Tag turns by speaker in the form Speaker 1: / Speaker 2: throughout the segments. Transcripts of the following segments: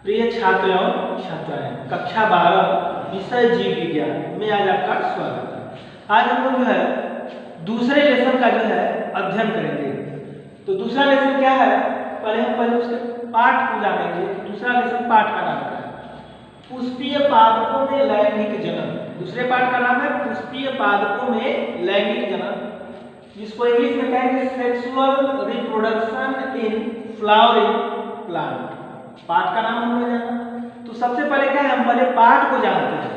Speaker 1: प्रिय छात्र एवं छात्राएं, कक्षा 12 विषय जीव विज्ञान में आज आपका स्वागत है। आज हम लोग जो है दूसरे लेसन का जो है अध्ययन करेंगे। तो दूसरा लेसन क्या है, पहले उसके पाठ को जानेंगे। दूसरा लेसन पाठ का नाम है पुष्पीय पादपों में लैंगिक जनन। दूसरे पाठ का नाम है पुष्पीय पादपों में लैंगिक जनन, जिसको इंग्लिश में कहेंगे sexual reproduction in flowering plant. पाठ का नाम हमने जाना। तो सबसे पहले क्या है, हम पहले पाठ को जानते हैं।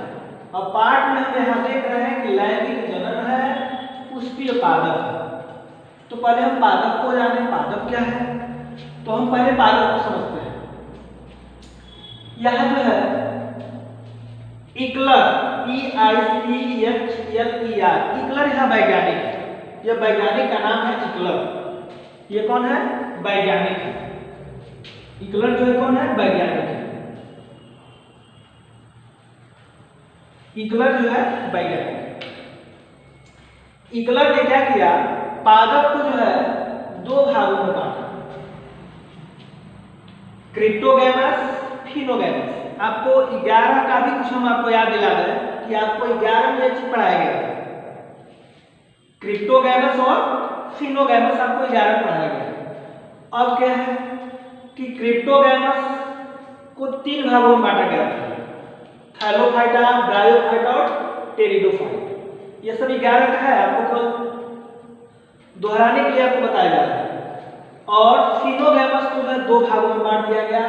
Speaker 1: और पाठ में हम यहाँ देख रहे हैं कि लैंगिक जनन है, पुष्पीय पादप है। तो पहले हम पादप को जाने, पादप क्या है। तो हम पहले पादप को समझते हैं। यहाँ जो है इक्लर, EICHLER, इक्लर यहाँ वैज्ञानिक है। यह वैज्ञानिक का नाम है इक्लर। ये कौन है, वैज्ञानिक है। इक्लर जो है कौन है, वैज्ञानिक है। इक्लर जो है वैज्ञानिक। इक्लर ने क्या किया, पादप को जो है दो भागों में बांटा, क्रिप्टोगैमस, फिनोगैमस। आपको 11 का भी कुछ हम आपको याद दिला दें कि आपको 11 में चीज पढ़ाया गया था। क्रिप्टोगैमस और फिनोगैमस आपको 11 पढ़ाया गया। अब क्या है कि क्रिप्टोगैमस को 3 भागों में बांटा गया था, थैलोफाइटा, ब्रायोफाइटा और टेरिडोफाइट। ये सब 11 का है, आपको केवल दोहराने के लिए आपको बताया जा रहा है। और फिनोगैमस को जो 2 भागों में बांट दिया गया,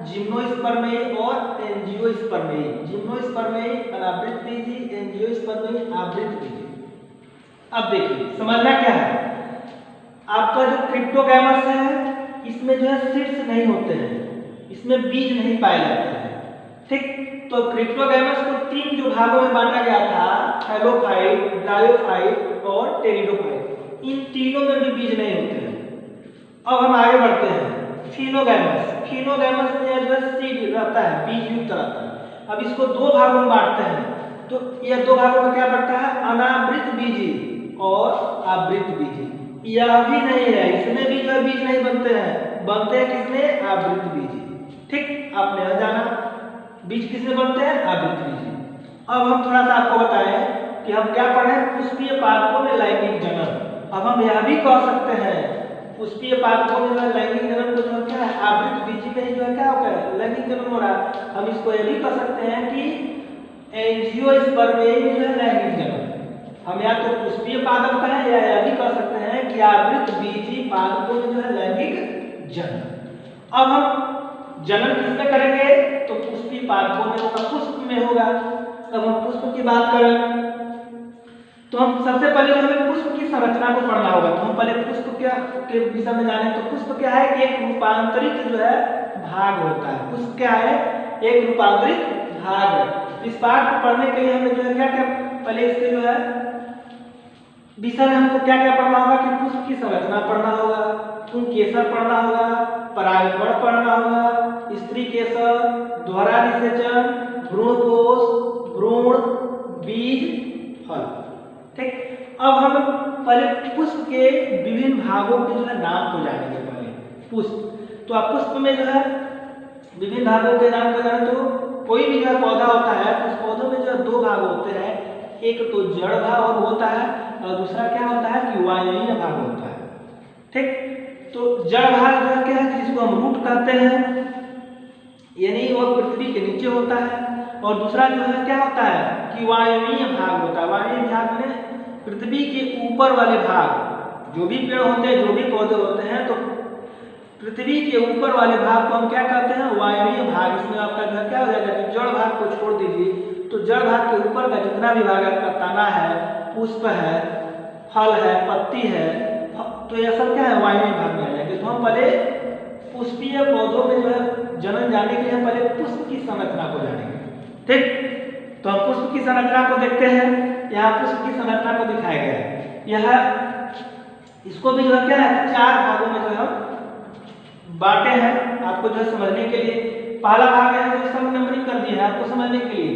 Speaker 1: जिम्नोस्पर्मी और एंजियोस्पर्मी। जिम्नोस्पर्मी अनावृत बीजी, एंजियोस्पर्मी आवृत बीजी। अब देखिए समझना क्या है, आपका जो क्रिप्टोगैमस है इसमें जो है सीड्स नहीं होते हैं, इसमें बीज नहीं पाए जाते हैं। ठीक, तो क्रिप्टोगैमस को 3 जो भागों में बांटा गया था, थैलोफाइट, ब्रायोफाइट और टेरिडोफाइट, इन तीनों में भी बीज नहीं होते हैं। अब हम आगे बढ़ते हैं, फिनोगैमस। फिनोगैमस में जो है सीड रहता है, बीज युक्त रहता है। अब इसको 2 भागों में बांटते हैं। तो यह 2 भागों में क्या बढ़ता है, अनावृत बीजी और आवृत बीजी। यह भी नहीं है, इसमें भी जो है बीज नहीं बनते हैं, बनते हैं किसमें, आवृत बीजी। ठीक, आपने यह जाना बीज किसमें बनते हैं, आवृत बीजी। अब हम थोड़ा सा आपको बताएं कि हम क्या पढ़े, पुष्पीय पादपों में लैंगिक जनन। अब हम यह भी कह सकते हैं पुष्पीय पादपों में जो है लैंगिक जनन को जो क्या है, आवृत बीजी में ही जो है क्या होता है, लैंगिक जनन हो रहा है। हम इसको यह भी कह सकते हैं कि एंजियोस्पर्मी में जो है लैंगिक जनन। हम या तो पुष्पीय पादप कहें या यह भी कह सकते हैं कि आवृत बीजी पादपों में जो है लैंगिक जनन। अब हम जनन किसमें करेंगे, तो पुष्पीय पादपों में होगा, पुष्प में होगा। अब हम पुष्प की बात करें तो हम सबसे पहले हमें पुष्प की संरचना को पढ़ना होगा। तो हम पहले पुष्प क्या के विषय में जाने। तो पुष्प क्या है कि एक रूपांतरित जो है भाग होता है। पुष्प क्या है, एक रूपांतरित भाग है। इस पाठ को पढ़ने के लिए हमें जो है क्या क्या पहले इसके जो है विषय में हमको क्या क्या पढ़ना होगा कि पुष्प की संरचना पढ़ना होगा, पुंकेसर पढ़ना होगा, परागकण पढ़ना होगा, स्त्री केसर, दोहरा निषेचन, भ्रूणकोश, भ्रूण, बीज, फल। ठीक, अब हम पहले पुष्प के विभिन्न भागों के जो है नाम को जानेंगे। पहले पुष्प, तो आप पुष्प में जो है विभिन्न भागों के नाम को जाने। तो कोई भी जो है पौधा होता है तो उस पौधों में जो है 2 भाग होते हैं, एक तो जड़ भाग होता है और दूसरा क्या होता है कि वायवीय भाग होता है। ठीक, तो जड़ भाग जो है क्या है, जिसको हम रूट कहते हैं, यानी वह पृथ्वी के नीचे होता है। और दूसरा जो है क्या होता है कि वायवीय भाग होता है। वायवीय भाग में पृथ्वी के ऊपर वाले भाग, जो भी पेड़ होते हैं, जो भी पौधे होते हैं, तो पृथ्वी के ऊपर वाले भाग को हम क्या कहते हैं, वायवीय भाग। इसमें आपका जो है क्या हो जाएगा कि जड़ भाग को छोड़ दीजिए, तो जड़ भाग के ऊपर का जितना भी भाग आपका तना है, पुष्प है, फल है, पत्ती है, तो यह सब क्या है, वायवीय भाग में आ जाएंगे। तो हम पहले पुष्पीय पौधों में जो है जनन जानने के लिए हम पहले पुष्प की संरचना को जानेंगे। ठीक, तो हम पुष्प की संरचना को देखते हैं। यहाँ पुष्प की संरचना को दिखाया गया है। यह इसको भी जो है क्या है, 4 भागों में जो है बांटे हैं आपको जो है समझने के लिए। पहला भाग है जो सब नंबरिंग कर दिया है आपको समझने के लिए।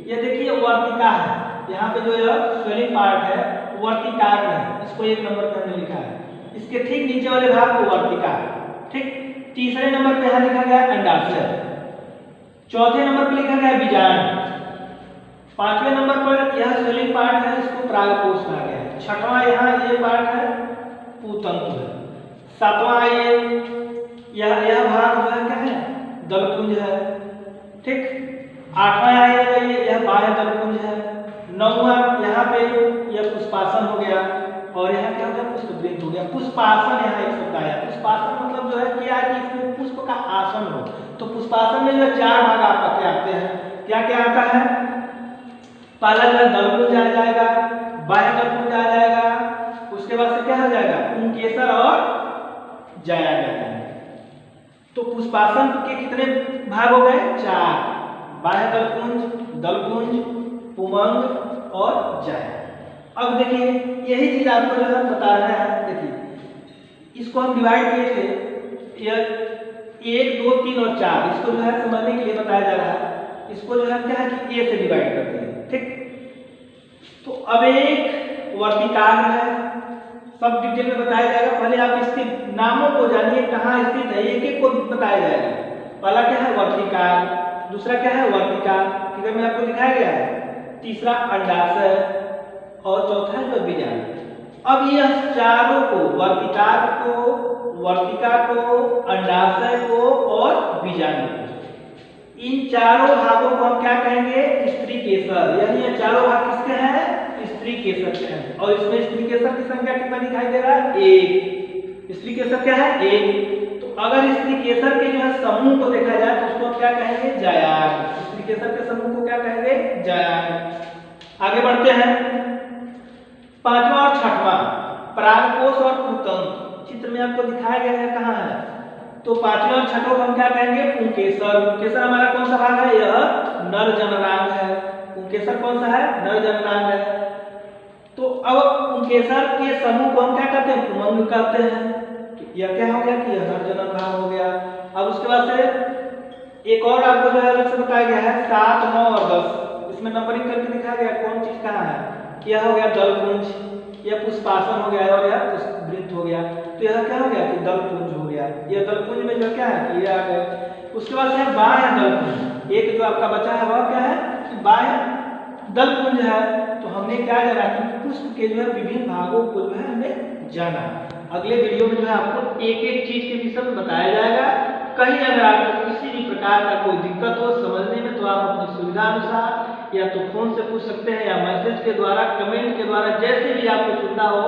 Speaker 1: ये देखिए वर्तिका है, यहाँ पे जो है स्वेलिंग पार्ट है वर्तिकाग्र है, इसको 1 नंबर पर हमने लिखा है। इसके ठीक नीचे वाले भाग को वर्तिका है। ठीक, तीसरे नंबर पे यहाँ लिखा गया अंडाशय। चौथे नंबर पर लिखा गया है बीजांड। पांचवें नंबर पर यह स्वेलिंग पार्ट है, इसको परागकोश कहा गया है। छठवां यहाँ ये पार्ट है पूतंतु है। सातवां यह भाग जो है क्या है, दलपुंज है। ठीक। आठवां यह बाह्य दलपुंज है। नौवां यहाँ पे यह पुष्पासन हो गया, और यहाँ क्या हो गया, पुष्पवृंत हो गया। पुष्पासन यहाँ एक शब्द आया। पुष्पासन मतलब जो है क्या कि इसमें पुष्प का आसन हो। तो पुष्पासन में जो चार भाग आपके आते हैं। क्या क्या आता है, पहला जो है दलपुंज आ जाएगा, बाह्य दलपुंज आ जाएगा, उसके बाद से क्या हो जाएगा, पुंकेसर और जाया आ जाएगा। तो पुष्पासन के कितने भाग हो गए, चार। बाह्य दलपुंज, दलपुंज, पुमंग और जाया। अब देखिए यही चीज आपको जो है बता रहा है। देखिए इसको हम डिवाइड किए थे, यह 1 2 3 और 4, इसको जो है समझने के लिए बताया जा रहा है। इसको जो है क्या है कि ए से डिवाइड करते हैं। ठीक। तो अब एक वर्तिकाग्र है, सब डिटेल में बताया जाएगा। पहले आप इसके नामों को जानिए, कहाँ स्थित है, एक एक को बताया जाएगा। पहला क्या है, वर्तिकाग्र। दूसरा क्या है, वर्तिका, फिगर में आपको दिखाया गया है। तीसरा अंडाशय, और चौथा है जो बीजांड। अब यह चारों को, वर्तिका को, अंडाशय को और बीजांड को, इन चारों भागों को हम क्या कहेंगे, स्त्री केसर। यानी ये चारों भाग किसके हैं, स्त्री केसर के हैं। और इसमें स्त्री केसर की संख्या कितना दिखाई दे रहा है, 1। स्त्री केसर क्या है, 1। तो अगर स्त्री केसर के जो है समूह को देखा जाए तो उसको क्या कहेंगे, जायाग। स्त्री केसर के समूह को क्या कहेंगे, जायाग। आगे बढ़ते हैं। पांचवा और छठवां, परागकोश और पुंतंत्र। चित्र में आपको दिखाया गया है, कहाँ है, तो पांचवें और छठों को हम क्या कहेंगे, पुंकेसर। पुंकेसर हमारा कौन सा भाग है, यह नर जननांग है। पुंकेसर कौन सा है, नर जननांग है। तो अब पुंकेसर के समूह को हम क्या कहते हैं, पुमंग कहते हैं। तो यह क्या हो गया कि यह नर जनन भाग हो गया। अब उसके बाद से एक और आपको जो है अलग से बताया गया है, 7 9 और 10। इसमें नंबरिंग करके दिखाया गया कौन चीज कहाँ है। यह हो गया दलपुंज, यह पुष्पासन हो गया, और यह पुष्पवृंत हो गया। तो यह क्या हो गया कि दलपुंज हो गया। यह दलपुंज में जो क्या है कि ये आ गया। उसके बाद है बाह्य दलपुंज। एक जो आपका बचा है वह क्या है कि बाह्य दलपुंज है। तो हमने क्या जाना कि पुष्प के जो है विभिन्न भागों को जो है हमें जाना। अगले वीडियो में जो है आपको एक एक चीज के विषय में बताया जाएगा। कहीं अगर आपको किसी भी प्रकार का कोई दिक्कत हो समझने में, तो आप अपनी सुविधा अनुसार या तो फोन से पूछ सकते हैं, या मैसेज के द्वारा, कमेंट के द्वारा, जैसे भी आपको सुविधा हो।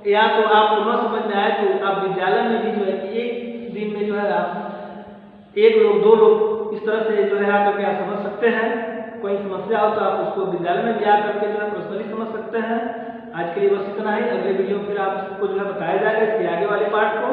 Speaker 1: या तो आपको न समझ में आए तो आप विद्यालय में भी जो है एक दिन में जो है आप 1 लोग 2 लोग इस तरह से जो है आकर के आप समझ सकते हैं। कोई समस्या हो तो आप उसको विद्यालय में भी आकर के जो है पर्सनली समझ सकते हैं। आज के लिए बस इतना ही। अगले वीडियो में फिर आपको जो है बताया जाएगा इसके आगे वाले पार्ट को।